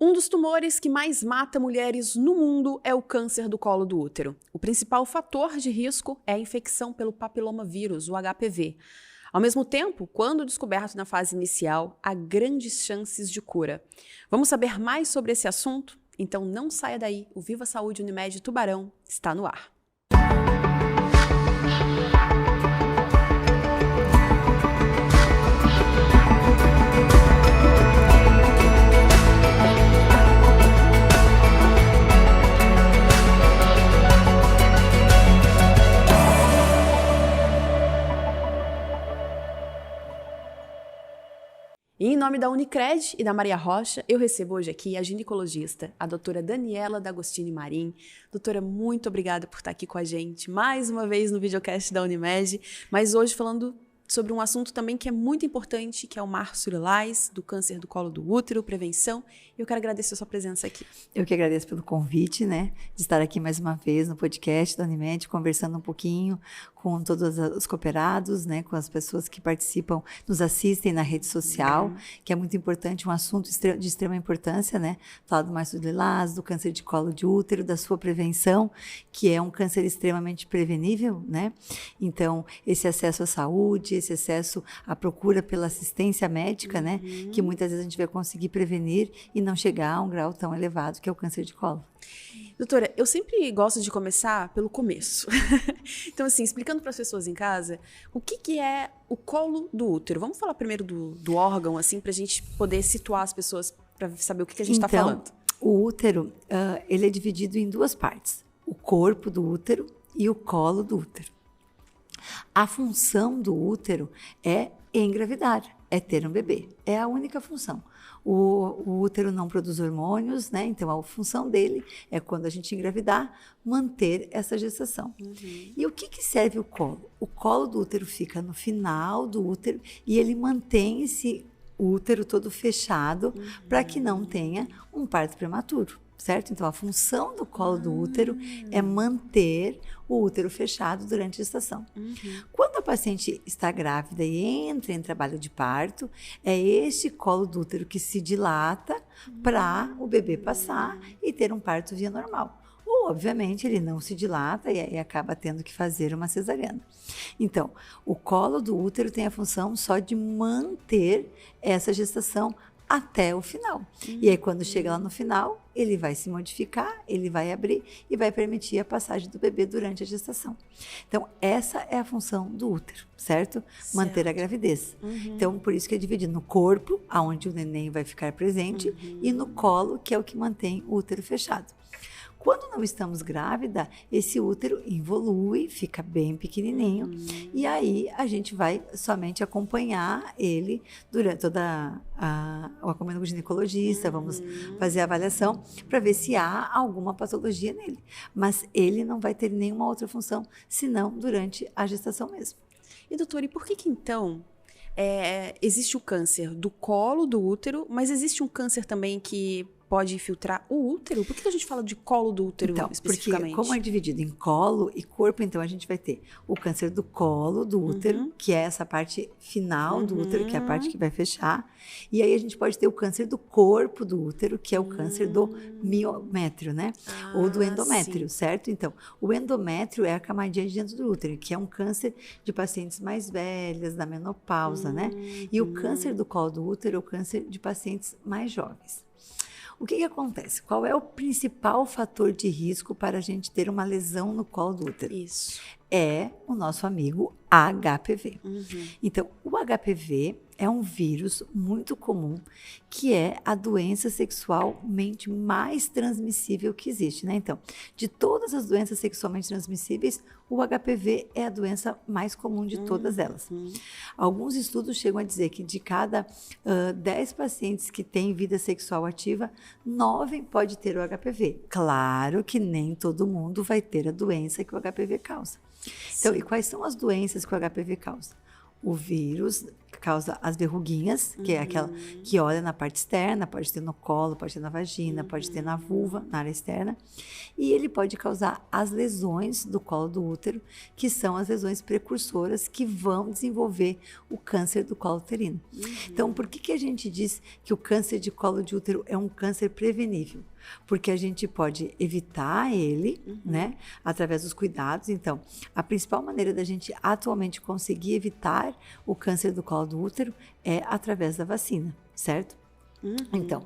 Um dos tumores que mais mata mulheres no mundo é o câncer do colo do útero. O principal fator de risco é a infecção pelo papilomavírus, o HPV. Ao mesmo tempo, quando descoberto na fase inicial, há grandes chances de cura. Vamos saber mais sobre esse assunto? Então não saia daí, o Viva Saúde Unimed Tubarão está no ar. E em nome da Unicred e da Maria Rocha, eu recebo hoje aqui a ginecologista, a doutora Daniela D'Agostini Marim. Doutora, muito obrigada por estar aqui com a gente, mais uma vez no videocast da Unimed, mas hoje falando sobre um assunto também que é muito importante, que é o Março Lilás, do câncer do colo do útero, prevenção. E eu quero agradecer a sua presença aqui. Eu que agradeço pelo convite, de estar aqui mais uma vez no podcast da Unimed, conversando um pouquinho com todos os cooperados, com as pessoas que participam, nos assistem na rede social, que é muito importante, um assunto de extrema importância, falar do Março Lilás, do câncer de colo de útero, da sua prevenção, que é um câncer extremamente prevenível, Então, esse acesso à saúde, esse acesso à procura pela assistência médica, que muitas vezes a gente vai conseguir prevenir e não chegar a um grau tão elevado que é o câncer de colo. Doutora, eu sempre gosto de começar pelo começo. Então, assim, explicando para as pessoas em casa, o que é o colo do útero? Vamos falar primeiro do órgão, assim, para a gente poder situar as pessoas para saber o que a gente está falando. O útero, ele é dividido em duas partes. O corpo do útero e o colo do útero. A função do útero é engravidar, é ter um bebê. É a única função. O útero não produz hormônios, então a função dele é, quando a gente engravidar, manter essa gestação. E o que serve o colo? O colo do útero fica no final do útero e ele mantém esse útero todo fechado para que não tenha um parto prematuro. Certo? Então, a função do colo do útero é manter o útero fechado durante a gestação. Quando a paciente está grávida e entra em trabalho de parto, é este colo do útero que se dilata para o bebê passar e ter um parto via normal. Ou, obviamente, ele não se dilata e aí acaba tendo que fazer uma cesariana. Então, o colo do útero tem a função só de manter essa gestação até o final. E aí, quando chega lá no final, ele vai se modificar, ele vai abrir e vai permitir a passagem do bebê durante a gestação. Então, essa é a função do útero, certo? Manter a gravidez. Então, por isso que é dividido no corpo, onde o neném vai ficar presente, e no colo, que é o que mantém o útero fechado. Quando não estamos grávida, esse útero evolui, fica bem pequenininho, e aí a gente vai somente acompanhar ele durante toda o acompanhamento com o ginecologista, vamos fazer a avaliação para ver se há alguma patologia nele. Mas ele não vai ter nenhuma outra função, senão durante a gestação mesmo. E doutora, e por que então existe o câncer do colo do útero, mas existe um câncer também que pode infiltrar o útero? Por que a gente fala de colo do útero especificamente? Porque como é dividido em colo e corpo, então a gente vai ter o câncer do colo do útero, que é essa parte final do útero, que é a parte que vai fechar. E aí a gente pode ter o câncer do corpo do útero, que é o câncer do miométrio, ou do endométrio, certo? Então, o endométrio é a camadinha de dentro do útero, que é um câncer de pacientes mais velhas, da menopausa, E o câncer do colo do útero é o câncer de pacientes mais jovens. O que acontece? Qual é o principal fator de risco para a gente ter uma lesão no colo do útero? Isso. É o nosso amigo HPV. Então, o HPV é um vírus muito comum, que é a doença sexualmente mais transmissível que existe, Então, de todas as doenças sexualmente transmissíveis, o HPV é a doença mais comum de todas elas. Alguns estudos chegam a dizer que de cada 10 pacientes que têm vida sexual ativa, 9 pode ter o HPV. Claro que nem todo mundo vai ter a doença que o HPV causa. Então, e quais são as doenças que o HPV causa? O vírus causa as verruguinhas, que é aquela que olha na parte externa, pode ter no colo, pode ter na vagina, pode ter na vulva, na área externa. E ele pode causar as lesões do colo do útero, que são as lesões precursoras que vão desenvolver o câncer do colo uterino. Então, por que a gente diz que o câncer de colo de útero é um câncer prevenível? Porque a gente pode evitar ele, né, através dos cuidados. Então, a principal maneira da gente atualmente conseguir evitar o câncer do colo do útero é através da vacina, certo? Então,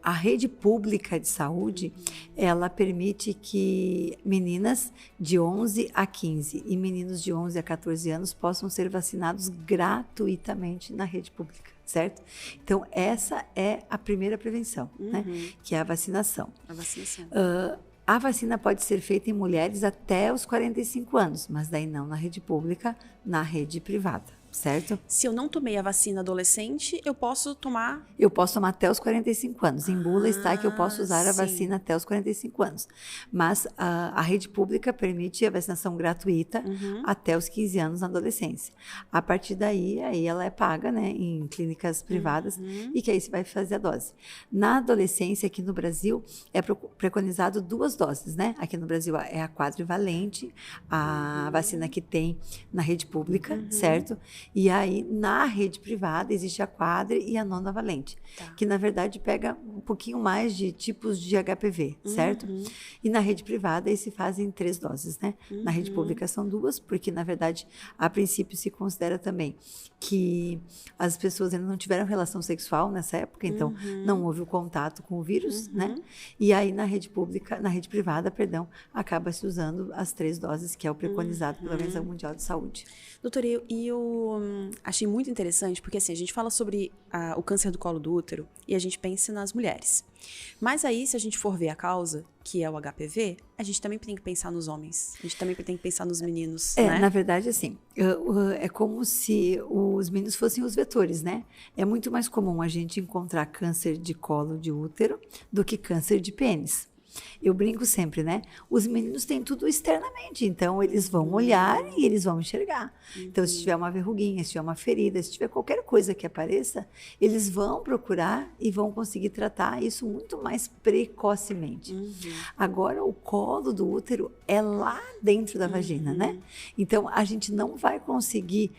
a rede pública de saúde, ela permite que meninas de 11 a 15 e meninos de 11 a 14 anos possam ser vacinados gratuitamente na rede pública, certo? Então, essa é a primeira prevenção, né? Que é a vacinação. A vacinação. A vacina pode ser feita em mulheres até os 45 anos, mas daí não na rede pública, na rede privada. Certo? Se eu não tomei a vacina adolescente, eu posso tomar? Eu posso tomar até os 45 anos. Em bula está que eu posso usar a vacina até os 45 anos. Mas a rede pública permite a vacinação gratuita até os 15 anos na adolescência. A partir daí, aí ela é paga, né, em clínicas privadas e que aí você vai fazer a dose. Na adolescência, aqui no Brasil, é preconizado 2 doses, né? Aqui no Brasil é a quadrivalente, a vacina que tem na rede pública, certo? E aí, na rede privada, existe a quadri e a nonavalente, que, na verdade, pega um pouquinho mais de tipos de HPV, certo? E na rede privada, aí se fazem 3 doses, né? Na rede pública são 2, porque, na verdade, a princípio se considera também que as pessoas ainda não tiveram relação sexual nessa época, então não houve o contato com o vírus, né? E aí, na rede pública, na rede privada, perdão, acaba se usando as 3 doses, que é o preconizado pela Organização Mundial de Saúde. Doutora, eu achei muito interessante, porque assim, a gente fala sobre o câncer do colo do útero e a gente pensa nas mulheres. Mas aí, se a gente for ver a causa, que é o HPV, a gente também tem que pensar nos homens. A gente também tem que pensar nos meninos, né? Na verdade, assim, é como se os meninos fossem os vetores, né? É muito mais comum a gente encontrar câncer de colo de útero do que câncer de pênis. Eu brinco sempre, né? Os meninos têm tudo externamente, então eles vão olhar e eles vão enxergar. Então, se tiver uma verruguinha, se tiver uma ferida, se tiver qualquer coisa que apareça, eles vão procurar e vão conseguir tratar isso muito mais precocemente. Agora, o colo do útero é lá dentro da vagina, né? Então, a gente não consegue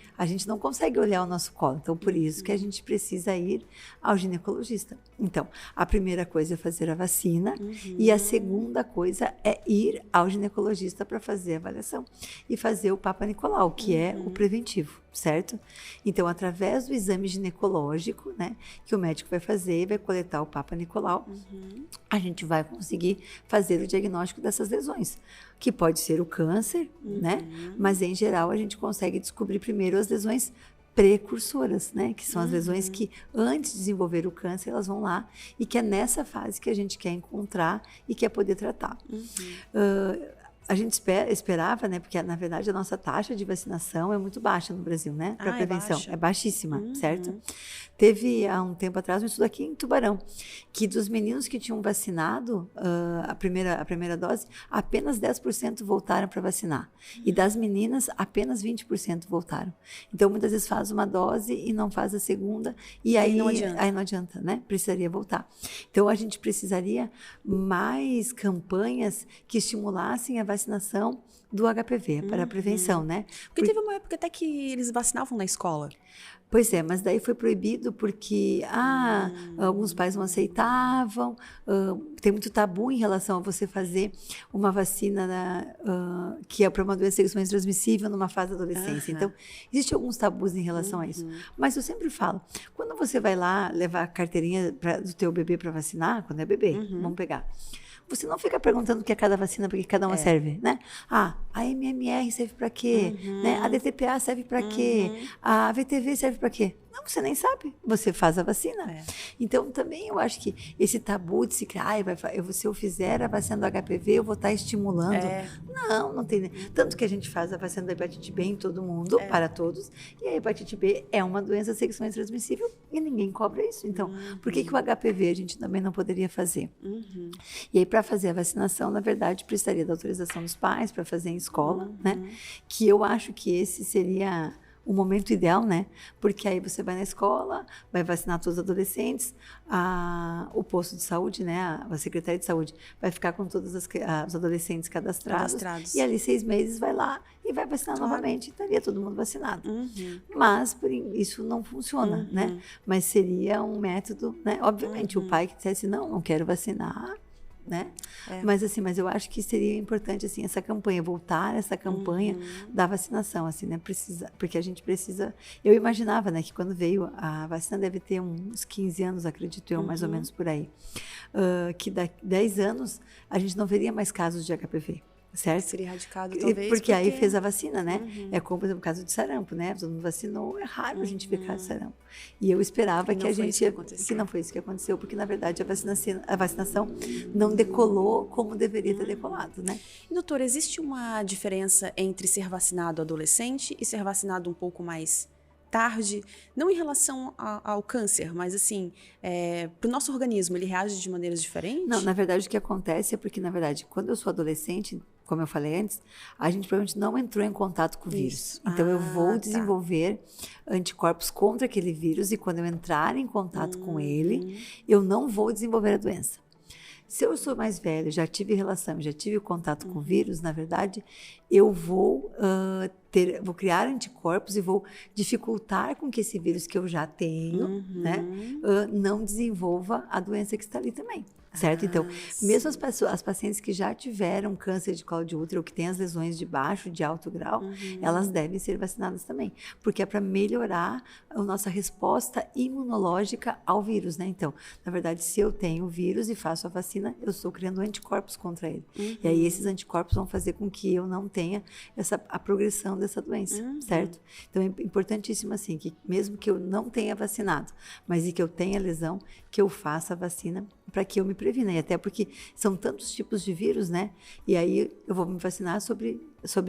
olhar o nosso colo. Então, por isso que a gente precisa ir ao ginecologista. Então, a primeira coisa é fazer a vacina e a segunda coisa é ir ao ginecologista para fazer a avaliação e fazer o Papa Nicolau, que é o preventivo, certo? Então, através do exame ginecológico, né, que o médico vai fazer, vai coletar o Papa Nicolau, a gente vai conseguir fazer o diagnóstico dessas lesões, que pode ser o câncer, né? Mas, em geral, a gente consegue descobrir primeiro as lesões precursoras, né? Que são as lesões que, antes de desenvolver o câncer, elas vão lá e que é nessa fase que a gente quer encontrar e quer poder tratar. A gente esperava, né? Porque, na verdade, a nossa taxa de vacinação é muito baixa no Brasil, né? Para prevenção. É baixíssima, certo? Teve, há um tempo atrás, um estudo aqui em Tubarão, que dos meninos que tinham vacinado a primeira dose, apenas 10% voltaram para vacinar. E das meninas, apenas 20% voltaram. Então, muitas vezes faz uma dose e não faz a segunda, e aí não adianta, né? Precisaria voltar. Então, a gente precisaria mais campanhas que estimulassem a vacinação do HPV para a prevenção, né? Porque teve uma época até que eles vacinavam na escola. Pois é, mas daí foi proibido porque alguns pais não aceitavam, tem muito tabu em relação a você fazer uma vacina que é para uma doença sexualmente transmissível numa fase da adolescência. Então, existem alguns tabus em relação a isso. Mas eu sempre falo, quando você vai lá levar a carteirinha do teu bebê para vacinar, quando é bebê, vamos pegar. Você não fica perguntando o que é cada vacina, porque cada uma serve, né? A MMR serve para quê? Né? A DTPA serve para quê? A VTV serve para quê? Não, você nem sabe. Você faz a vacina. Então, também eu acho que esse tabu de se criar, se eu fizer a vacina do HPV, eu vou estar estimulando. Não tem. Tanto que a gente faz a vacina da hepatite B em todo mundo, para todos, e a hepatite B é uma doença sexualmente transmissível e ninguém cobra isso. Então, por que o HPV a gente também não poderia fazer? E aí, para fazer a vacinação, na verdade, precisaria da autorização dos pais para fazer em escola, né? Que eu acho que esse seria o momento ideal, né? Porque aí você vai na escola, vai vacinar todos os adolescentes, o posto de saúde, né? A Secretaria de Saúde vai ficar com todos os adolescentes cadastrados. E ali 6 meses vai lá e vai vacinar novamente. Estaria todo mundo vacinado. Mas isso não funciona, né? Mas seria um método, né? Obviamente, o pai que dissesse, não quero vacinar, né? Mas eu acho que seria importante assim essa campanha, voltar essa campanha da vacinação, assim, né? Porque a gente precisa. Eu imaginava, né, que quando veio a vacina deve ter uns 15 anos, acredito eu, mais ou menos por aí, que daqui 10 anos a gente não veria mais casos de HPV. Certo? Seria erradicado, talvez. Porque aí fez a vacina, né? É como, por exemplo, o caso de sarampo, né? Todo mundo vacinou, é raro a gente ver caso de sarampo. E eu esperava que a gente... Que não foi isso que aconteceu, porque, na verdade, a vacinação não decolou como deveria ter decolado, né? E, doutora, existe uma diferença entre ser vacinado adolescente e ser vacinado um pouco mais tarde? Não em relação ao câncer, mas, assim, para o nosso organismo, ele reage de maneiras diferentes? Não, na verdade, o que acontece é porque, na verdade, quando eu sou adolescente, como eu falei antes, a gente provavelmente não entrou em contato com o vírus. Então, eu vou desenvolver anticorpos contra aquele vírus e quando eu entrar em contato com ele, eu não vou desenvolver a doença. Se eu sou mais velho, já tive relação, já tive contato com o vírus, na verdade, eu vou criar anticorpos e vou dificultar com que esse vírus que eu já tenho, né, não desenvolva a doença que está ali também. Certo? Então, mesmo as pacientes que já tiveram câncer de colo de útero ou que têm as lesões de baixo, de alto grau, elas devem ser vacinadas também, porque é para melhorar a nossa resposta imunológica ao vírus, né? Então, na verdade, se eu tenho o vírus e faço a vacina, eu estou criando anticorpos contra ele. E aí, esses anticorpos vão fazer com que eu não tenha a progressão dessa doença, certo? Então, é importantíssimo, assim, que mesmo que eu não tenha vacinado, mas que eu tenha lesão, que eu faça a vacina para que eu me previna. E até porque são tantos tipos de vírus, né? E aí eu vou me vacinar sobre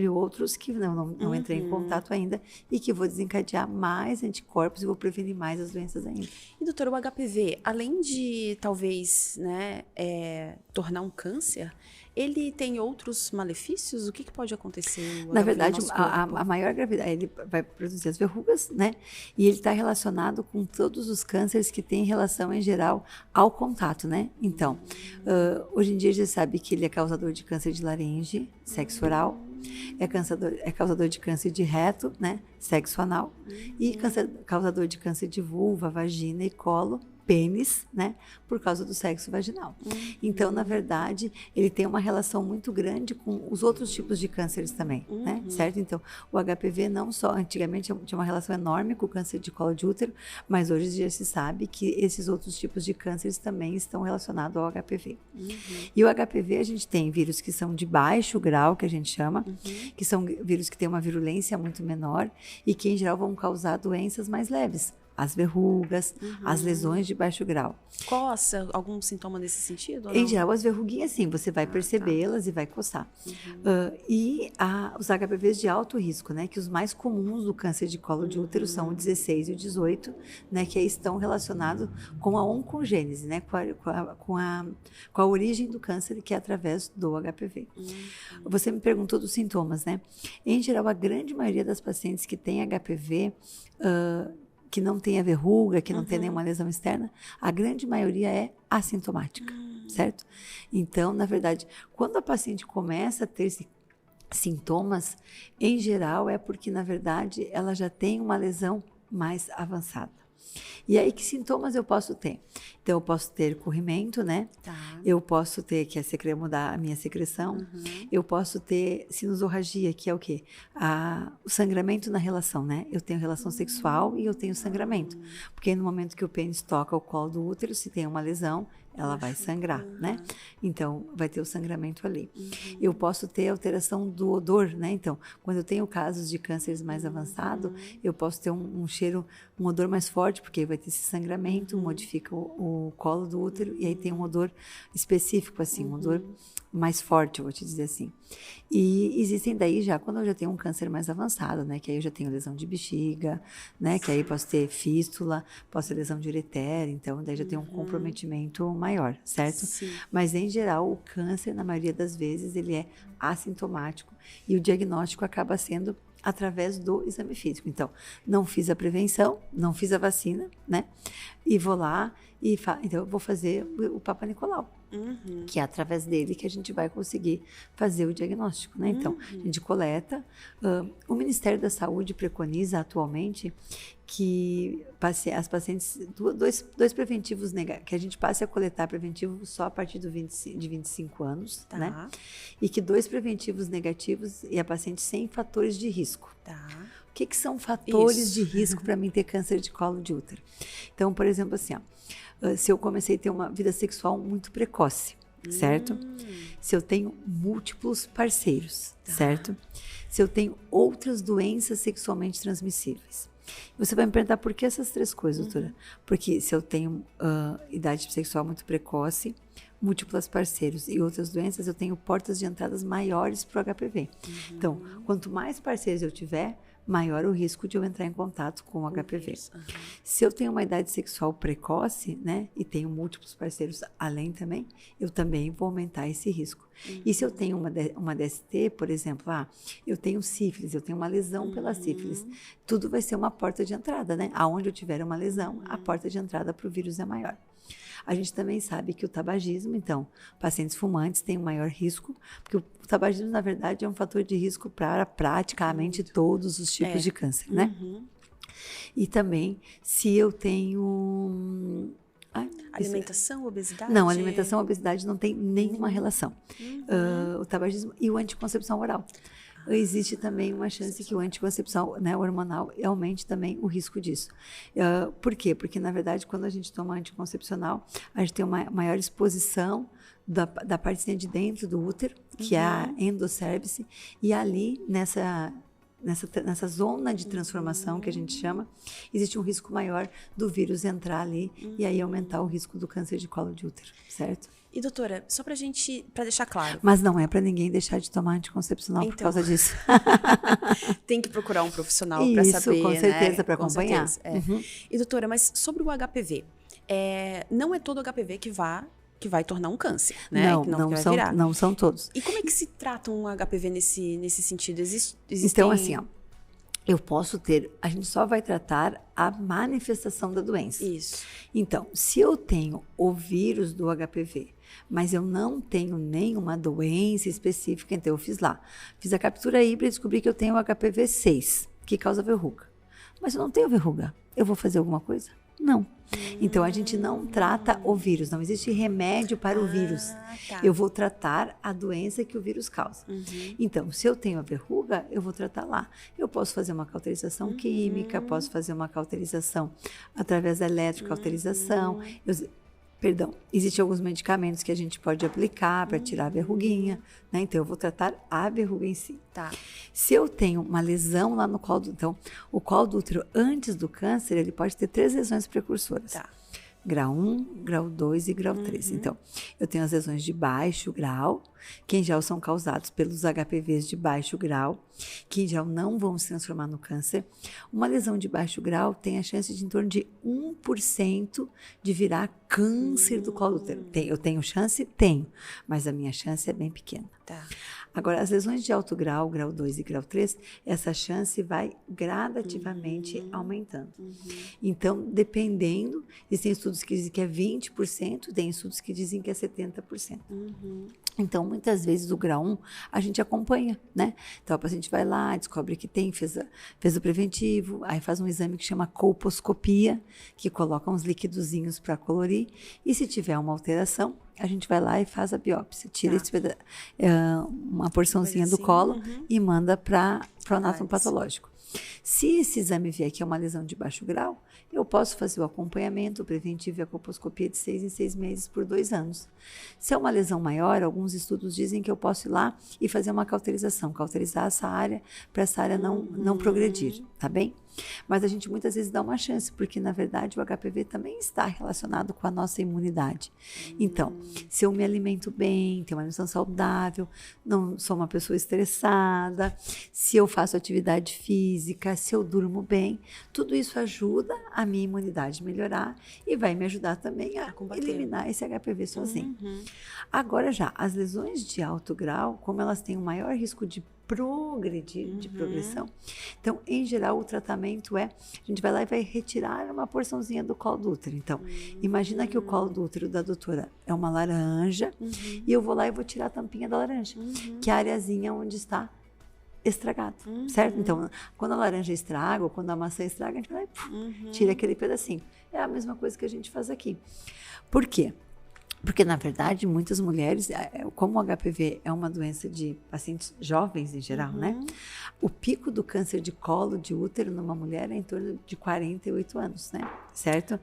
outros que não entrei em contato ainda e que vou desencadear mais anticorpos e vou prevenir mais as doenças ainda. E, doutora, o HPV, além de talvez, né, tornar um câncer, ele tem outros malefícios? O que pode acontecer? Na verdade, a maior gravidade, ele vai produzir as verrugas, né? E ele está relacionado com todos os cânceres que têm relação, em geral, ao contato, né? Então, hoje em dia já sabe que ele é causador de câncer de laringe, sexo oral, é causador de câncer de reto, né? Sexo anal, e causador de câncer de vulva, vagina e colo, pênis, né, por causa do sexo vaginal. Então, na verdade, ele tem uma relação muito grande com os outros tipos de cânceres também, né, certo? Então, o HPV não só, antigamente tinha uma relação enorme com o câncer de colo de útero, mas hoje já se sabe que esses outros tipos de cânceres também estão relacionados ao HPV. E o HPV, a gente tem vírus que são de baixo grau, que a gente chama, que são vírus que têm uma virulência muito menor e que, em geral, vão causar doenças mais leves. As verrugas, as lesões de baixo grau. Coça? Algum sintoma nesse sentido? Em geral, as verruguinhas, sim, você vai percebê-las e vai coçar. Os HPVs de alto risco, né, que os mais comuns do câncer de colo de útero são o 16 e o 18, né, que aí estão relacionados com a oncogênese, né, com a origem do câncer, que é através do HPV. Você me perguntou dos sintomas, né? Em geral, a grande maioria das pacientes que têm HPV, que não tem a verruga, que não tem nenhuma lesão externa, a grande maioria é assintomática, certo? Então, na verdade, quando a paciente começa a ter sintomas, em geral é porque, na verdade, ela já tem uma lesão mais avançada. E aí, que sintomas eu posso ter? Então, eu posso ter corrimento, né? Eu posso ter, que é mudar a minha secreção. Eu posso ter sinusorragia, que é o quê? O sangramento na relação, né? Eu tenho relação sexual e eu tenho sangramento. Porque no momento que o pênis toca o colo do útero, se tem uma lesão, ela vai sangrar, né? Então, vai ter o sangramento ali. Eu posso ter alteração do odor, né? Então, quando eu tenho casos de cânceres mais avançados, eu posso ter um cheiro, um odor mais forte, porque vai ter esse sangramento, modifica o colo do útero, e aí tem um odor específico, assim, um odor mais forte, eu vou te dizer assim. E existem daí já, quando eu já tenho um câncer mais avançado, né? Que aí eu já tenho lesão de bexiga, né? Que aí posso ter fístula, posso ter lesão de ureter, então daí já tem um comprometimento maior, certo? Sim. Mas, em geral, o câncer, na maioria das vezes, ele é assintomático e o diagnóstico acaba sendo através do exame físico. Então, não fiz a prevenção, não fiz a vacina, né? E vou lá então eu vou fazer o Papa Nicolau. Que é através dele que a gente vai conseguir fazer o diagnóstico, né? Então, a gente coleta. O Ministério da Saúde preconiza atualmente que as pacientes, dois preventivos que a gente passe a coletar preventivo só a partir de 25 anos, Tá. né? E que 2 preventivos negativos e a paciente sem fatores de risco. Tá. O que são fatores Isso. de risco para mim ter câncer de colo de útero? Então, por exemplo, assim, se eu comecei a ter uma vida sexual muito precoce, certo? Se eu tenho múltiplos parceiros, certo? Se eu tenho outras doenças sexualmente transmissíveis. Você vai me perguntar por que essas 3 coisas, doutora? Porque se eu tenho idade sexual muito precoce, múltiplos parceiros e outras doenças, eu tenho portas de entradas maiores para o HPV. Então, quanto mais parceiros eu tiver, maior o risco de eu entrar em contato com o HPV. Se eu tenho uma idade sexual precoce, né, e tenho múltiplos parceiros além também, eu também vou aumentar esse risco. E se eu tenho uma DST, por exemplo, eu tenho sífilis, eu tenho uma lesão pela sífilis, tudo vai ser uma porta de entrada, né? Aonde eu tiver uma lesão, a porta de entrada para o vírus é maior. A gente também sabe que o tabagismo, então, pacientes fumantes têm um maior risco, porque o tabagismo, na verdade, é um fator de risco para praticamente todos os tipos de câncer, né? E também, se eu tenho... Alimentação, obesidade? Não, alimentação e obesidade não tem nenhuma relação. O tabagismo e o anticoncepção oral. Existe também uma chance que o anticoncepção, né, hormonal aumente também o risco disso. Por quê? Porque, na verdade, quando a gente toma anticoncepcional, a gente tem uma maior exposição da partezinha de dentro do útero, que é a endocérvice, e ali, nessa zona de transformação que a gente chama, existe um risco maior do vírus entrar ali e aí aumentar o risco do câncer de colo de útero, certo? E doutora, só pra deixar claro. Mas não é para ninguém deixar de tomar anticoncepcional por causa disso. Tem que procurar um profissional para saber, com certeza, né? para acompanhar. E doutora, mas sobre o HPV, não é todo HPV que vai tornar um câncer, né? Não são todos. E como é que se trata um HPV nesse sentido? Então, assim, a gente só vai tratar a manifestação da doença. Isso. Então, se eu tenho o vírus do HPV, mas eu não tenho nenhuma doença específica, então eu fiz a captura híbrida e descobri que eu tenho o HPV 6, que causa verruga. Mas eu não tenho verruga. Eu vou fazer alguma coisa? Não. Então, a gente não trata o vírus, não existe remédio para o vírus. Tá. Eu vou tratar a doença que o vírus causa. Então, se eu tenho a verruga, eu vou tratar lá. Eu posso fazer uma cauterização química, posso fazer uma cauterização através da eletrocauterização. Existem alguns medicamentos que a gente pode aplicar para tirar a verruguinha, né? Então, eu vou tratar a verruga em si. Tá. Se eu tenho uma lesão lá no colo do útero, então, o colo do útero antes do câncer, ele pode ter 3 lesões precursoras. Tá. Grau 1, grau 2 e grau 3. Então, eu tenho as lesões de baixo grau, que em geral são causados pelos HPVs de baixo grau, que em geral não vão se transformar no câncer. Uma lesão de baixo grau tem a chance de em torno de 1% de virar câncer do colo do útero. Eu tenho chance? Tenho, mas a minha chance é bem pequena. Tá. Agora, as lesões de alto grau, grau 2 e grau 3, essa chance vai gradativamente aumentando. Então, dependendo, existem estudos que dizem que é 20%, tem estudos que dizem que é 70%. Então, muitas vezes, o grau 1, a gente acompanha, né? Então, a paciente vai lá, descobre que fez o preventivo, aí faz um exame que chama colposcopia, que coloca uns liquidozinhos para colorir, e se tiver uma alteração, a gente vai lá e faz a biópsia, tira uma porçãozinha do colo e manda para o anátomo patológico. Se esse exame vier que é uma lesão de baixo grau, eu posso fazer o acompanhamento, o preventivo e a colposcopia de 6 em 6 meses por 2 anos. Se é uma lesão maior, alguns estudos dizem que eu posso ir lá e fazer uma cauterizar essa área, para essa área não progredir, tá bem? Mas a gente muitas vezes dá uma chance, porque na verdade o HPV também está relacionado com a nossa imunidade. Então, se eu me alimento bem, tenho uma alimentação saudável, não sou uma pessoa estressada, se eu faço atividade física, se eu durmo bem, tudo isso ajuda a minha imunidade melhorar e vai me ajudar também a eliminar esse HPV sozinho. Agora já, as lesões de alto grau, como elas têm um maior risco de progredir, de progressão. Então, em geral, o tratamento a gente vai lá e vai retirar uma porçãozinha do colo do útero. Então, imagina que o colo do útero da doutora é uma laranja e eu vou lá e vou tirar a tampinha da laranja, que é a areazinha onde está estragado, certo? Então, quando a laranja estraga ou quando a maçã estraga, a gente vai lá e tira aquele pedacinho. É a mesma coisa que a gente faz aqui. Por quê? Porque, na verdade, muitas mulheres, como o HPV é uma doença de pacientes jovens em geral, né? O pico do câncer de colo de útero numa mulher é em torno de 48 anos, né? Certo?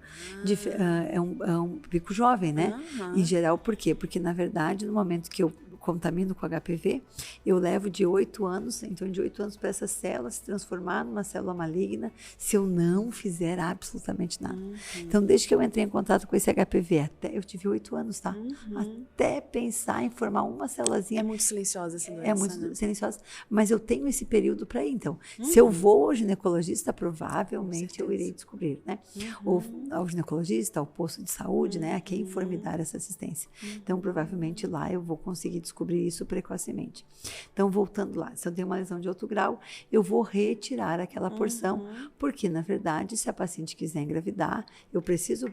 É um pico jovem, né? Em geral, por quê? Porque, na verdade, no momento que eu contamino com HPV, eu levo de 8 anos, então de 8 anos para essa célula se transformar numa célula maligna, se eu não fizer absolutamente nada. Então, desde que eu entrei em contato com esse HPV, eu tive 8 anos, tá? Até pensar em formar uma célulazinha. É muito silenciosa essa doença, É muito silenciosa, mas eu tenho esse período para ir, então. Se eu vou ao ginecologista, provavelmente eu irei descobrir, né? Ou ao ginecologista, ao posto de saúde, né? A quem for me dar essa assistência. Então, provavelmente lá eu vou conseguir descobrir isso precocemente. Então, voltando lá, se eu tenho uma lesão de outro grau, eu vou retirar aquela porção, porque, na verdade, se a paciente quiser engravidar, eu preciso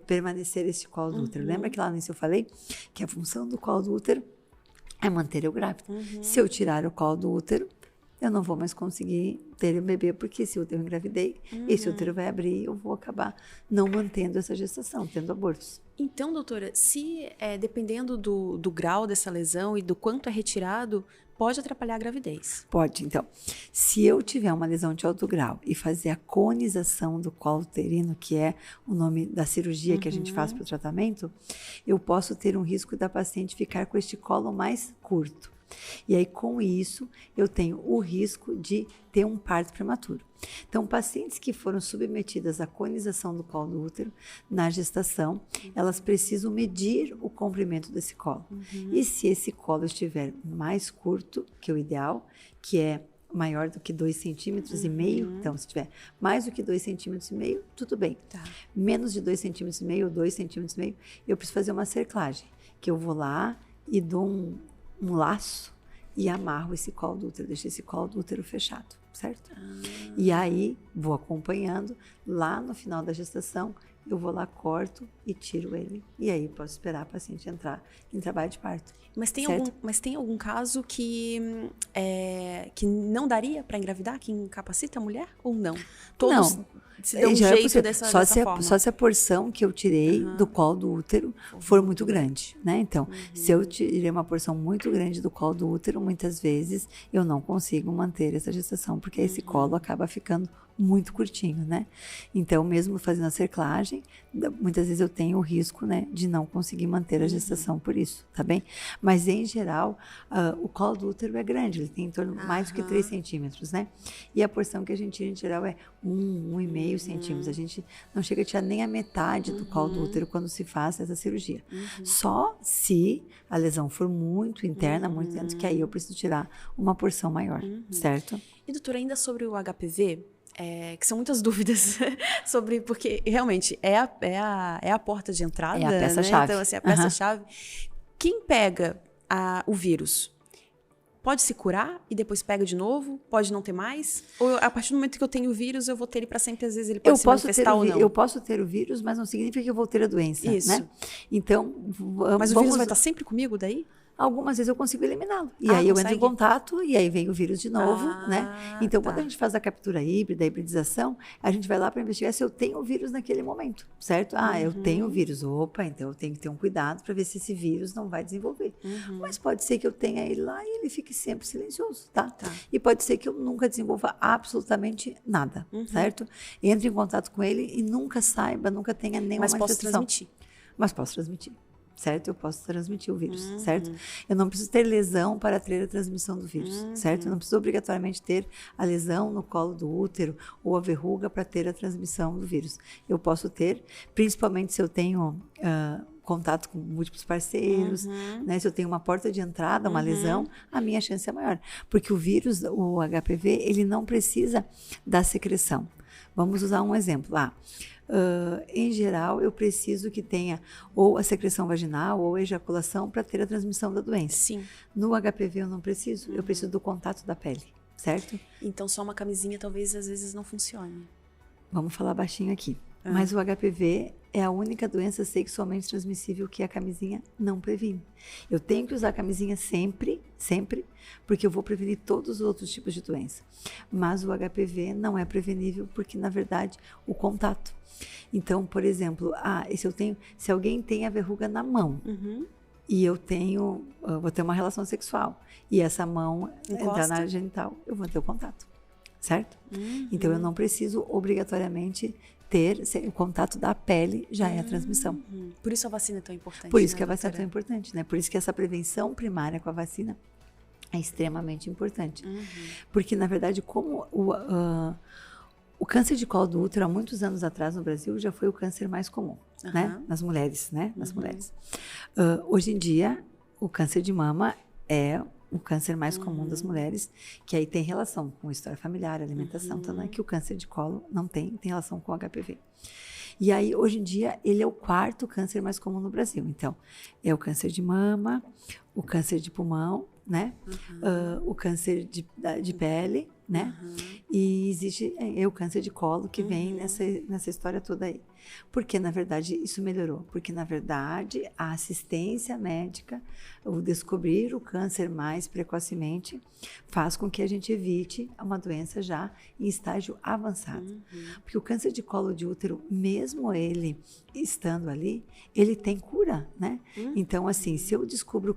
permanecer esse colo do útero. Lembra que lá no início eu falei que a função do colo do útero é manter eu grávida. Se eu tirar o colo do útero, eu não vou mais conseguir ter um bebê, porque se eu engravidei, esse útero vai abrir e eu vou acabar não mantendo essa gestação, tendo abortos. Então, doutora, se dependendo do grau dessa lesão e do quanto é retirado, pode atrapalhar a gravidez? Pode, então. Se eu tiver uma lesão de alto grau e fazer a conização do colo uterino, que é o nome da cirurgia que a gente faz para o tratamento, eu posso ter um risco da paciente ficar com este colo mais curto. E aí, com isso, eu tenho o risco de ter um parto prematuro. Então, pacientes que foram submetidas à conização do colo do útero na gestação, elas precisam medir o comprimento desse colo. E se esse colo estiver mais curto que o ideal, que é maior do que 2,5 cm, então se tiver mais do que 2,5 cm, tudo bem. Menos de 2,5 cm ou 2,5 cm, eu preciso fazer uma cerclagem, que eu vou lá e dou um laço e amarro esse colo do útero, deixo esse colo do útero fechado, certo? E aí, vou acompanhando, lá no final da gestação, eu vou lá, corto e tiro ele. E aí, posso esperar a paciente entrar em trabalho de parto. Mas tem algum caso que não daria para engravidar, que incapacita a mulher ou não? Todos não. Se dão um jeito dessa forma. Só se a porção que eu tirei do colo do útero for muito grande, né? Então, se eu tirei uma porção muito grande do colo do útero, muitas vezes eu não consigo manter essa gestação, porque esse colo acaba ficando muito curtinho, né? Então, mesmo fazendo a cerclagem, muitas vezes eu tenho o risco, né, de não conseguir manter a gestação por isso, tá bem? Mas, em geral, o colo do útero é grande, ele tem em torno de mais do que 3 centímetros, né? E a porção que a gente tira, em geral, é 1,5 centímetros. A gente não chega a tirar nem a metade do colo do útero quando se faz essa cirurgia. Só se a lesão for muito interna, muito dentro, que aí eu preciso tirar uma porção maior, certo? E, doutora, ainda sobre o HPV, que são muitas dúvidas sobre, porque realmente é a porta de entrada, é a peça-chave. Né? Então, assim, a peça-chave. Quem pega o vírus pode se curar e depois pega de novo? Pode não ter mais? Ou a partir do momento que eu tenho o vírus, eu vou ter ele para sempre, às vezes ele pode se manifestar ou não? Eu posso ter o vírus, mas não significa que eu vou ter a doença, né? Então, mas o vírus vai estar sempre comigo daí? Algumas vezes eu consigo eliminá-lo. E aí eu entro em contato e aí vem o vírus de novo, né? Então, quando a gente faz a captura híbrida, a hibridização, a gente vai lá para investigar se eu tenho o vírus naquele momento, certo? Eu tenho o vírus. Opa, então eu tenho que ter um cuidado para ver se esse vírus não vai desenvolver. Mas pode ser que eu tenha ele lá e ele fique sempre silencioso, tá? E pode ser que eu nunca desenvolva absolutamente nada, certo? Entre em contato com ele e nunca saiba, nunca tenha nenhuma manifestação. Mas posso transmitir. Mas posso transmitir. Certo? Eu posso transmitir o vírus, certo? Eu não preciso ter lesão para ter a transmissão do vírus, certo? Eu não preciso obrigatoriamente ter a lesão no colo do útero ou a verruga para ter a transmissão do vírus. Eu posso ter, principalmente se eu tenho contato com múltiplos parceiros, né? Se eu tenho uma porta de entrada, uma lesão, a minha chance é maior. Porque o vírus, o HPV, ele não precisa da secreção. Vamos usar um exemplo. Em geral, eu preciso que tenha ou a secreção vaginal ou a ejaculação para ter a transmissão da doença. Sim. No HPV eu não preciso, eu preciso do contato da pele, certo? Então só uma camisinha talvez às vezes não funcione. Vamos falar baixinho aqui. Mas o HPV é a única doença sexualmente transmissível que a camisinha não previne. Eu tenho que usar a camisinha sempre, porque eu vou prevenir todos os outros tipos de doença. Mas o HPV não é prevenível porque, na verdade, o contato. Então, por exemplo, se alguém tem a verruga na mão e eu vou ter uma relação sexual e essa mão entrar na área genital, eu vou ter o contato, certo? Então, eu não preciso obrigatoriamente ter o contato da pele, já é a transmissão. Por isso a vacina é tão importante. Por isso que a vacina é tão importante, né? Por isso que essa prevenção primária com a vacina é extremamente importante. Porque, na verdade, como o câncer de colo do útero, há muitos anos atrás no Brasil, já foi o câncer mais comum, né? Nas mulheres, né? Nas mulheres. Hoje em dia, o câncer de mama é o câncer mais comum das mulheres, que aí tem relação com história familiar, alimentação, então não é que o câncer de colo não tem relação com o HPV. E aí, hoje em dia, ele é o 4º câncer mais comum no Brasil. Então, é o câncer de mama, o câncer de pulmão, né? O câncer de pele, né? E existe o câncer de colo que vem nessa história toda aí. Porque, na verdade, isso melhorou. Porque, na verdade, a assistência médica, o descobrir o câncer mais precocemente, faz com que a gente evite uma doença já em estágio avançado. Porque o câncer de colo de útero, mesmo ele estando ali, ele tem cura, né? Então, assim, se eu descobrir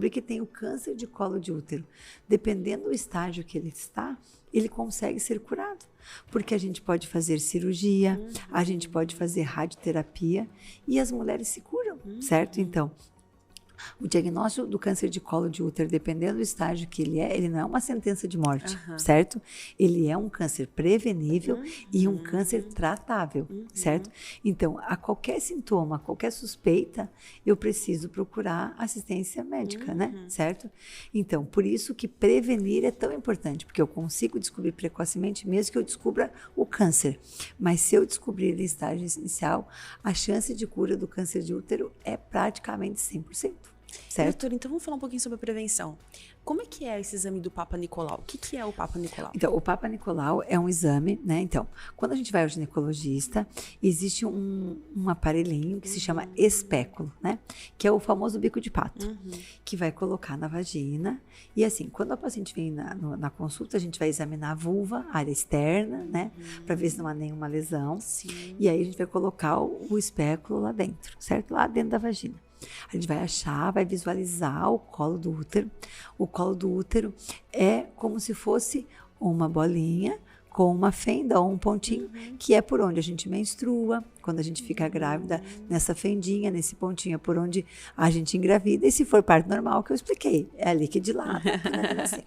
que tem o câncer de colo de útero, dependendo do estágio que ele está, ele consegue ser curado. Porque a gente pode fazer cirurgia, a gente pode fazer radioterapia e as mulheres se curam, certo? Então, o diagnóstico do câncer de colo de útero, dependendo do estágio que ele não é uma sentença de morte, certo? Ele é um câncer prevenível e um câncer tratável, certo? Então, a qualquer sintoma, a qualquer suspeita, eu preciso procurar assistência médica, né? Certo? Então, por isso que prevenir é tão importante, porque eu consigo descobrir precocemente, mesmo que eu descubra o câncer. Mas se eu descobrir em estágio inicial, a chance de cura do câncer de útero é praticamente 100%. Certo? Doutora, então vamos falar um pouquinho sobre a prevenção. Como é que é esse exame do Papa Nicolau? O que é o Papa Nicolau? Então, o Papa Nicolau é um exame, né? Então, quando a gente vai ao ginecologista, existe um aparelhinho que se chama espéculo, né? Que é o famoso bico de pato, que vai colocar na vagina. E assim, quando a paciente vem na consulta, a gente vai examinar a vulva, a área externa, né? Para ver se não há nenhuma lesão. Sim. E aí a gente vai colocar o espéculo lá dentro, certo? Lá dentro da vagina. A gente vai achar, vai visualizar o colo do útero. O colo do útero é como se fosse uma bolinha com uma fenda ou um pontinho, que é por onde a gente menstrua, quando a gente fica grávida, nessa fendinha, nesse pontinho, é por onde a gente engravida. E se for parto normal, que eu expliquei, é ali que dilata, né? Assim.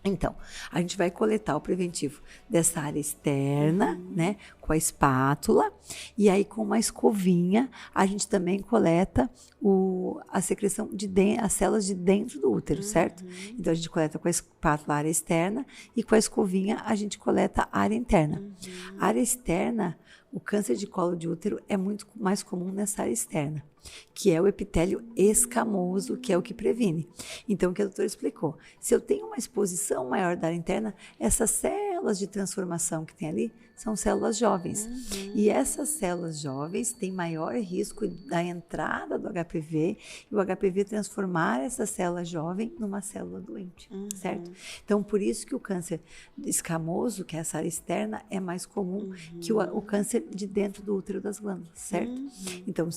Então, a gente vai coletar o preventivo dessa área externa, né, com a espátula, e aí com uma escovinha a gente também coleta a secreção as células de dentro do útero, certo? Então a gente coleta com a espátula a área externa e com a escovinha a gente coleta a área interna. A área externa, o câncer de colo de útero é muito mais comum nessa área externa, que é o epitélio escamoso, que é o que previne. Então, o que a doutora explicou, se eu tenho uma exposição maior da área interna, essas células de transformação que tem ali são células jovens. E essas células jovens têm maior risco da entrada do HPV e o HPV transformar essa célula jovem numa célula doente, certo? Então, por isso que o câncer escamoso, que é essa área externa, é mais comum que o câncer de dentro do útero das glândulas, certo? Então,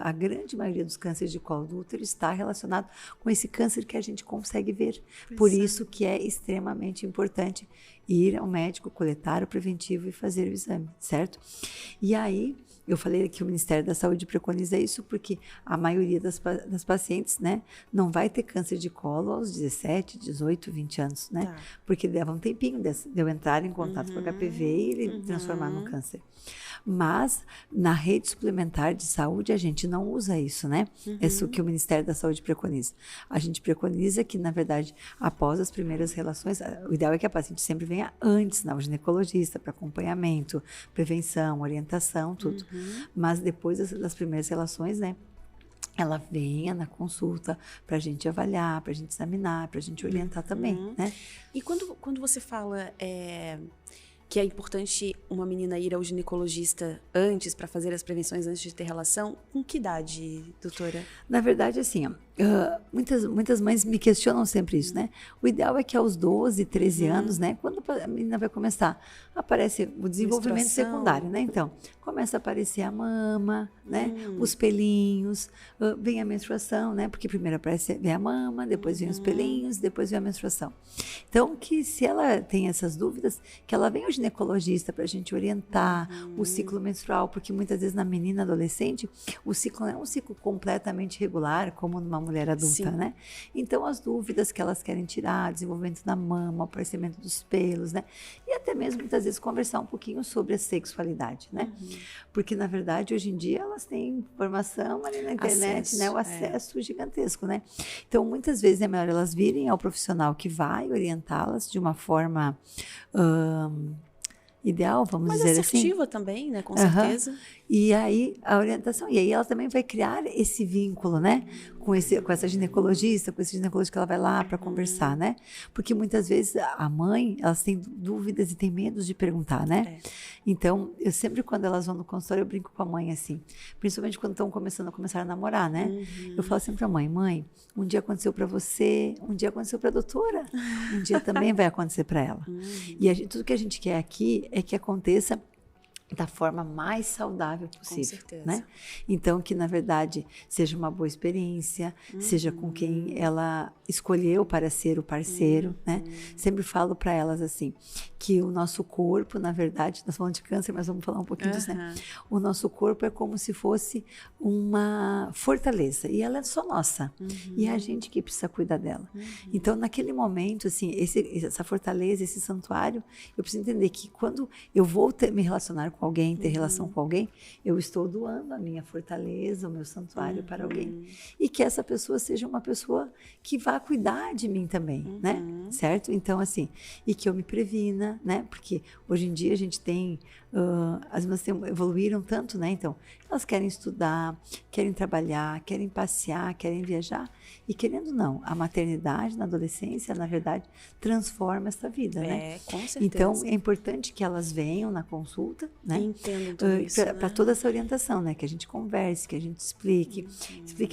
a grande maioria dos cânceres de colo do útero está relacionado com esse câncer que a gente consegue ver. Por isso que é extremamente importante ir ao médico, coletar o preventivo e fazer o exame, certo? E aí, eu falei que o Ministério da Saúde preconiza isso porque a maioria das pacientes, né, não vai ter câncer de colo aos 17, 18, 20 anos, né? Tá. Porque leva um tempinho de eu entrar em contato com o HPV e ele transformar num câncer. Mas, na rede suplementar de saúde, a gente não usa isso, né? É isso que o Ministério da Saúde preconiza. A gente preconiza que, na verdade, após as primeiras relações, o ideal é que a paciente sempre venha antes, na ginecologista, para acompanhamento. acompanhamento, prevenção, orientação, tudo. Mas depois das primeiras relações, né? Ela venha na consulta para a gente avaliar, para a gente examinar, para a gente orientar também, né? E quando você fala que é importante uma menina ir ao ginecologista antes, para fazer as prevenções antes de ter relação, com que idade, doutora? Na verdade, assim, ó, muitas mães me questionam sempre isso, né? O ideal é que aos 12, 13 anos, né? Quando a menina vai começar, aparece o desenvolvimento Menstruação. secundário, né? Então, começa a aparecer a mama, né? Os pelinhos, vem a menstruação, né? Porque primeiro vem a mama, depois vem os pelinhos, depois vem a menstruação. Então, que se ela tem essas dúvidas, que ela venha ao ginecologista para a gente orientar o ciclo menstrual, porque muitas vezes na menina adolescente, o ciclo não é um ciclo completamente regular, como numa mulher adulta, Sim. né? Então, as dúvidas que elas querem tirar, desenvolvimento da mama, o aparecimento dos pelos, né? E até mesmo, muitas vezes, conversar um pouquinho sobre a sexualidade, né? Porque, na verdade, hoje em dia, elas têm informação ali na internet, Acesso, né? O acesso gigantesco, né? Então, muitas vezes é melhor elas virem ao profissional que vai orientá-las de uma forma ideal, vamos Mas dizer assim. assertiva também, né? Com certeza. E aí, a orientação. E aí, ela também vai criar esse vínculo, né? Com essa ginecologista, com esse ginecologista que ela vai lá para conversar, né? Porque muitas vezes a mãe, elas têm dúvidas e têm medo de perguntar, né? Então, eu sempre, quando elas vão no consultório, eu brinco com a mãe assim. Principalmente quando estão começando a namorar, né? Eu falo sempre pra mãe, um dia aconteceu para você, um dia aconteceu para a doutora, um dia também vai acontecer para ela. E tudo que a gente quer aqui é que aconteça da forma mais saudável possível, Com certeza. né? Então, que na verdade seja uma boa experiência, seja com quem ela escolheu para ser o parceiro, né? Sempre falo para elas assim, que o nosso corpo, na verdade, nós falamos de câncer, mas vamos falar um pouquinho disso, né? O nosso corpo é como se fosse uma fortaleza, e ela é só nossa, e é a gente que precisa cuidar dela. Então, naquele momento, assim, essa fortaleza, esse santuário, eu preciso entender que quando eu vou me relacionar com alguém, ter relação com alguém, eu estou doando a minha fortaleza, o meu santuário para alguém. E que essa pessoa seja uma pessoa que vá cuidar de mim também, né? Certo? Então, assim, e que eu me previna, né? Porque hoje em dia a gente tem, as mães evoluíram tanto, né? Então, elas querem estudar, querem trabalhar, querem passear, querem viajar. E querendo ou não, a maternidade na adolescência, na verdade, transforma essa vida, né? Com certeza. Então, é importante que elas venham na consulta, né? Entendam tudo isso, Para toda essa orientação, né? Que a gente converse, que a gente explique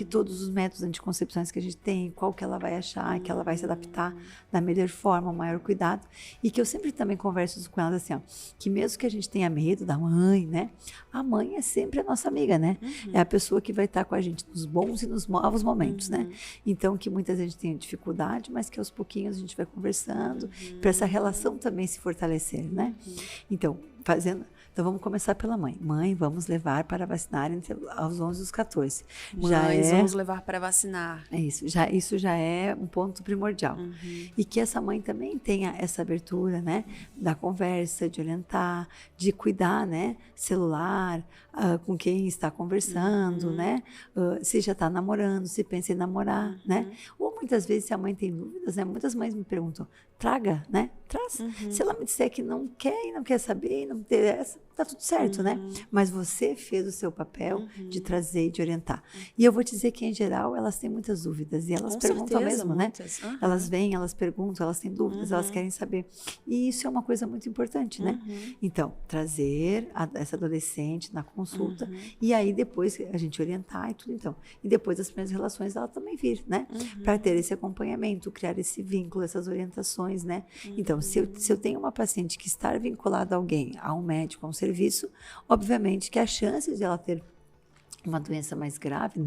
todos os métodos anticoncepcionais que a gente tem, qual que ela vai achar, que ela vai se adaptar da melhor forma, o maior cuidado. E que eu sempre também converso com elas assim, ó, que mesmo que a gente tenha medo da mãe, né? A mãe é sempre a nossa amiga, né? É a pessoa que vai estar com a gente nos bons e nos maus momentos, né? Então, que muitas vezes a gente tem dificuldade, mas que aos pouquinhos a gente vai conversando, para essa relação também se fortalecer, né? Então, vamos começar pela mãe. Mãe, vamos levar para vacinar aos 11 e os 14. Vamos levar para vacinar. É isso. Isso já é um ponto primordial. E que essa mãe também tenha essa abertura, né? Da conversa, de orientar, de cuidar, né? Celular, com quem está conversando, né? Se já está namorando, se pensa em namorar, né? Ou muitas vezes, se a mãe tem dúvidas, né? Muitas mães me perguntam, traga, né? Traz. Se ela me disser que não quer e não quer saber e não interessa, tá tudo certo, né? Mas você fez o seu papel de trazer e de orientar. E eu vou te dizer que, em geral, elas têm muitas dúvidas. E elas Com perguntam certeza, mesmo, muitas. né? Elas vêm, elas perguntam, elas têm dúvidas, elas querem saber. E isso é uma coisa muito importante, né? Então, trazer essa adolescente na consulta e aí depois a gente orientar e tudo, então. E depois das primeiras relações, ela também vir, né? Para ter esse acompanhamento, criar esse vínculo, essas orientações, né? Então, se eu tenho uma paciente que está vinculada a alguém, a um médico, a um serviço, obviamente que a chance de ela ter uma doença mais grave,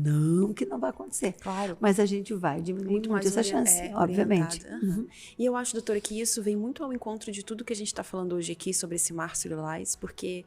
que não vai acontecer. Claro. Mas a gente vai diminuir muito essa chance, obviamente. E eu acho, doutora, que isso vem muito ao encontro de tudo que a gente está falando hoje aqui sobre esse Março Lilás, porque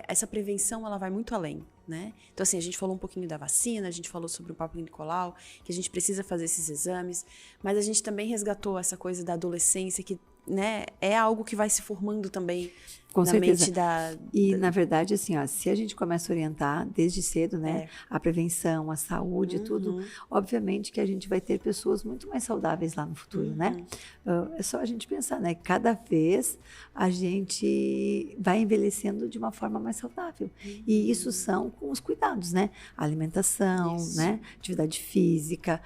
essa prevenção, ela vai muito além, né? Então, assim, a gente falou um pouquinho da vacina, a gente falou sobre o Papa Nicolau, que a gente precisa fazer esses exames, mas a gente também resgatou essa coisa da adolescência, que né, é algo que vai se formando também Com na certeza. mente da... E, na verdade, assim, ó, se a gente começa a orientar desde cedo, né, a prevenção, a saúde, tudo, obviamente que a gente vai ter pessoas muito mais saudáveis lá no futuro, né? É só a gente pensar, né? Cada vez a gente vai envelhecendo de uma forma mais saudável. E isso são com os cuidados, né? Alimentação, né? Atividade física,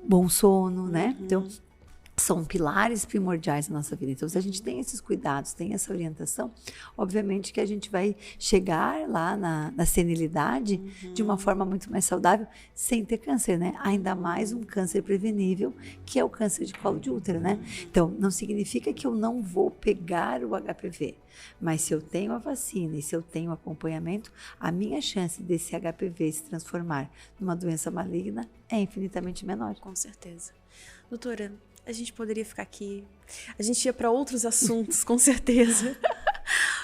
bom sono, né? Então, são pilares primordiais da nossa vida. Então, se a gente tem esses cuidados, tem essa orientação, obviamente que a gente vai chegar lá na senilidade de uma forma muito mais saudável, sem ter câncer, né? Ainda mais um câncer prevenível, que é o câncer de colo de útero, né? Então, não significa que eu não vou pegar o HPV, mas se eu tenho a vacina e se eu tenho acompanhamento, a minha chance desse HPV se transformar numa doença maligna é infinitamente menor. Com certeza. Doutora, a gente poderia ficar aqui, a gente ia para outros assuntos, com certeza,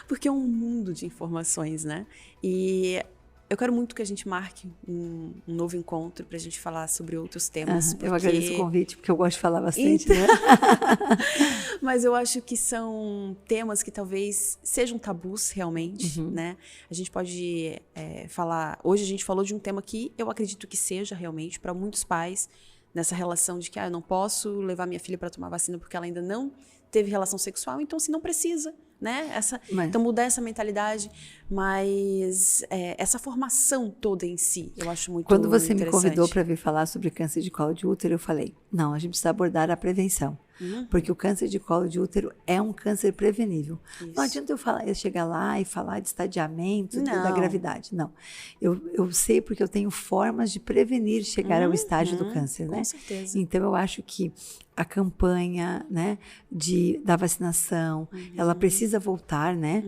porque é um mundo de informações, né? E eu quero muito que a gente marque um novo encontro para a gente falar sobre outros temas. Eu agradeço o convite, porque eu gosto de falar bastante, né? Mas eu acho que são temas que talvez sejam tabus realmente, né? A gente pode falar... Hoje a gente falou de um tema que eu acredito que seja realmente para muitos pais, nessa relação de que eu não posso levar minha filha para tomar vacina porque ela ainda não teve relação sexual, então se não precisa, né? Então mudar essa mentalidade, mas essa formação toda em si, eu acho muito interessante. Quando você me convidou para vir falar sobre câncer de colo de útero, eu falei, não, a gente precisa abordar a prevenção. Porque o câncer de colo de útero é um câncer prevenível. Isso. Não adianta eu chegar lá e falar de estadiamento da gravidade. Não. Eu sei porque eu tenho formas de prevenir chegar ao estágio do câncer, né? Com certeza. Então, eu acho que a campanha, né, da vacinação, ela precisa voltar, né?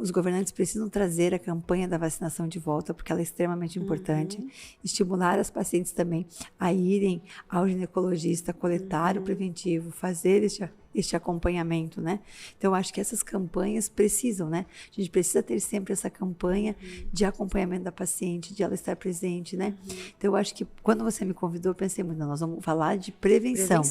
Os governantes precisam trazer a campanha da vacinação de volta, porque ela é extremamente importante. Estimular as pacientes também a irem ao ginecologista, coletar o preventivo, fazer este acompanhamento, né? Então, eu acho que essas campanhas precisam, né? A gente precisa ter sempre essa campanha de acompanhamento da paciente, de ela estar presente, né? Então, eu acho que quando você me convidou, eu pensei muito, nós vamos falar de prevenção.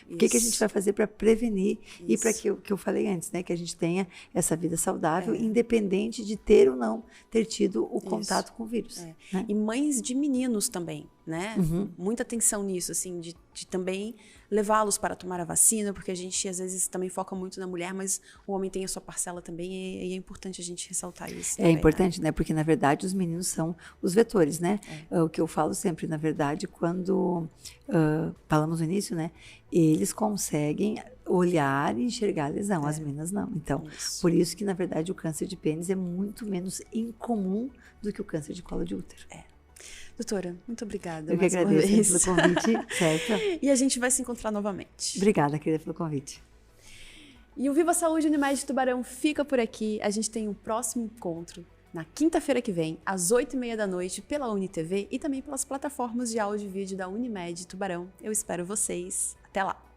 O que a gente vai fazer para prevenir e para que eu falei antes, né? Que a gente tenha essa vida saudável, independente de ter ou não ter tido o contato com o vírus. Né? E mães de meninos também, né? Muita atenção nisso, assim, de também levá-los para tomar a vacina, porque a gente às vezes também foca muito na mulher, mas o homem tem a sua parcela também e é importante a gente ressaltar isso também, importante, né? Porque na verdade os meninos são os vetores, né? O que eu falo sempre, na verdade, quando falamos no início, né? Eles conseguem olhar e enxergar a lesão, as meninas não. Então, por isso que na verdade o câncer de pênis é muito menos incomum do que o câncer de colo de útero. Doutora, muito obrigada. Eu que agradeço pelo convite, certo? E a gente vai se encontrar novamente. Obrigada, querida, pelo convite. E o Viva Saúde Unimed Tubarão fica por aqui. A gente tem um próximo encontro na quinta-feira que vem, às 8h30 da noite, pela UniTV e também pelas plataformas de áudio e vídeo da Unimed Tubarão. Eu espero vocês. Até lá!